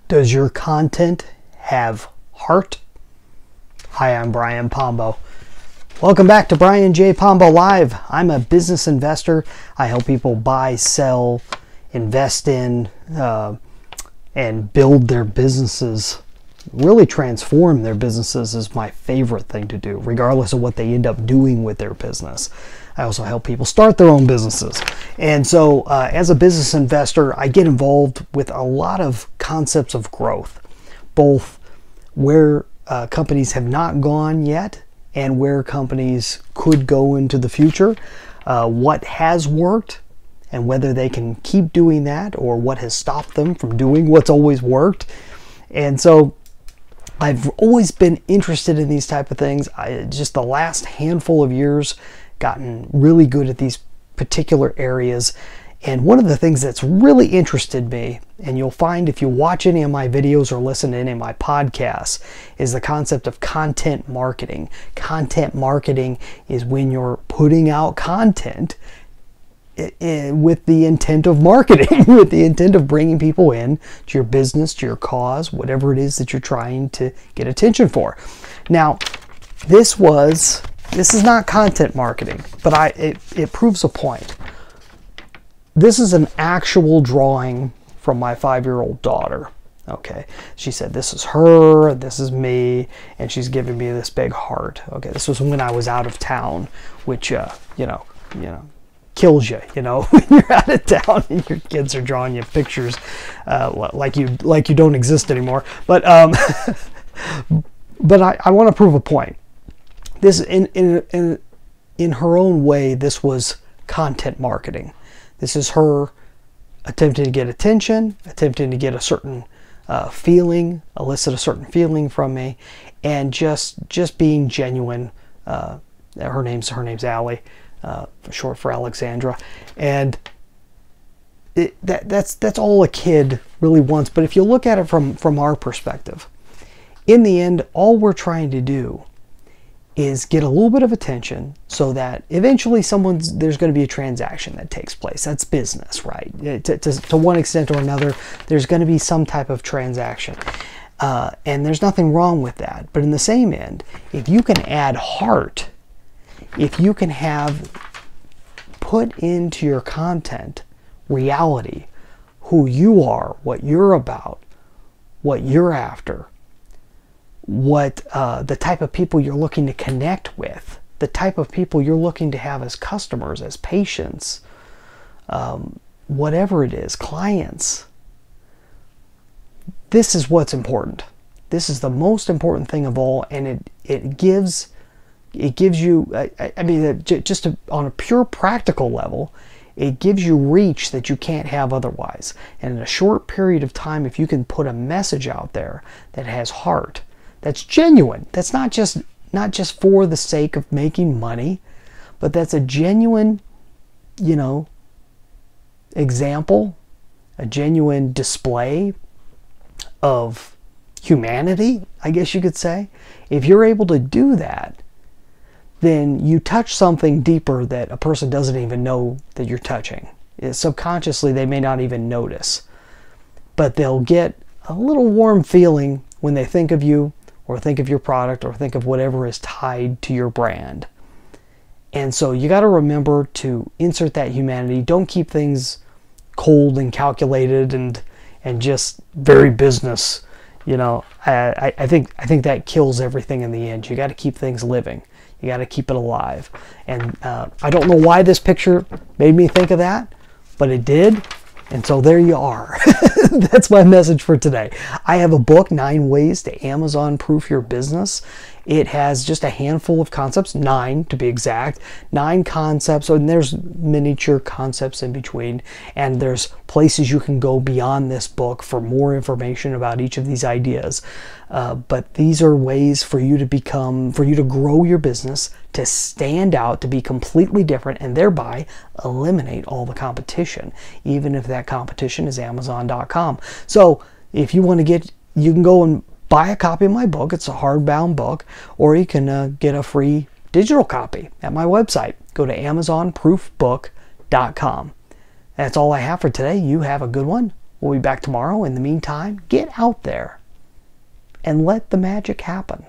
Does your content have heart? Hi, I'm Brian Pombo. Welcome back to Brian J. Pombo Live. I'm a business investor. I help people buy, sell, invest in, and build their businesses. Really transform their businesses is my favorite thing to do, regardless of what they end up doing with their business. I also help people start their own businesses. And so as a business investor, I get involved with a lot of concepts of growth, both where companies have not gone yet and where companies could go into the future, what has worked and whether they can keep doing that, or what has stopped them from doing what's always worked. And so I've always been interested in these type of things. Just the last handful of years gotten really good at these particular areas. And one of the things that's really interested me, and you'll find if you watch any of my videos or listen to any of my podcasts, is the concept of content marketing. Content marketing is when you're putting out content with the intent of marketing, with the intent of bringing people in to your business, to your cause, whatever it is that you're trying to get attention for. Now, this is not content marketing, but it proves a point. This is an actual drawing from my 5-year-old daughter. Okay, she said, this is her, this is me, and she's giving me this big heart. Okay, this was when I was out of town, which, you know, kills you, when you're out of town and your kids are drawing you pictures like you don't exist anymore. But but I want to prove a point. This in her own way, this was content marketing. This is her attempting to get attention, attempting to get a certain feeling, elicit a certain feeling from me, and just being genuine. Her name's Allie, short for Alexandra, and that's all a kid really wants. But if you look at it from our perspective, in the end, all we're trying to do is get a little bit of attention so that eventually there's going to be a transaction that takes place. That's business, right? To one extent or another, there's going to be some type of transaction. And there's nothing wrong with that. But in the same end, if you can add heart, if you can have put into your content reality, who you are, what you're about, what you're after, what the type of people you're looking to connect with, the type of people you're looking to have as customers, as patients, whatever it is, clients. This is what's important. This is the most important thing of all, and it gives you, I mean, just on a pure practical level, it gives you reach that you can't have otherwise. And in a short period of time, if you can put a message out there that has heart, that's genuine. That's not just for the sake of making money, but that's a genuine, example, a genuine display of humanity, I guess you could say. If you're able to do that, then you touch something deeper that a person doesn't even know that you're touching. Subconsciously, they may not even notice, but they'll get a little warm feeling when they think of you, or think of your product, or think of whatever is tied to your brand. And so you got to remember to insert that humanity. Don't keep things cold and calculated and just very business. I think that kills everything in the end. You got to keep things living. You got to keep it alive. And I don't know why this picture made me think of that, but it did. And so there you are. That's my message for today. I have a book, 9 Ways to Amazon Proof Your Business. It has just a handful of concepts, 9 to be exact, 9 concepts, and there's miniature concepts in between, and there's places you can go beyond this book for more information about each of these ideas. But these are ways for you to grow your business, to stand out, to be completely different, and thereby eliminate all the competition, even if that competition is Amazon.com. So if you want to you can go and buy a copy of my book. It's a hardbound book, or you can get a free digital copy at my website. Go to AmazonProofBook.com. That's all I have for today. You have a good one. We'll be back tomorrow. In the meantime, get out there and let the magic happen.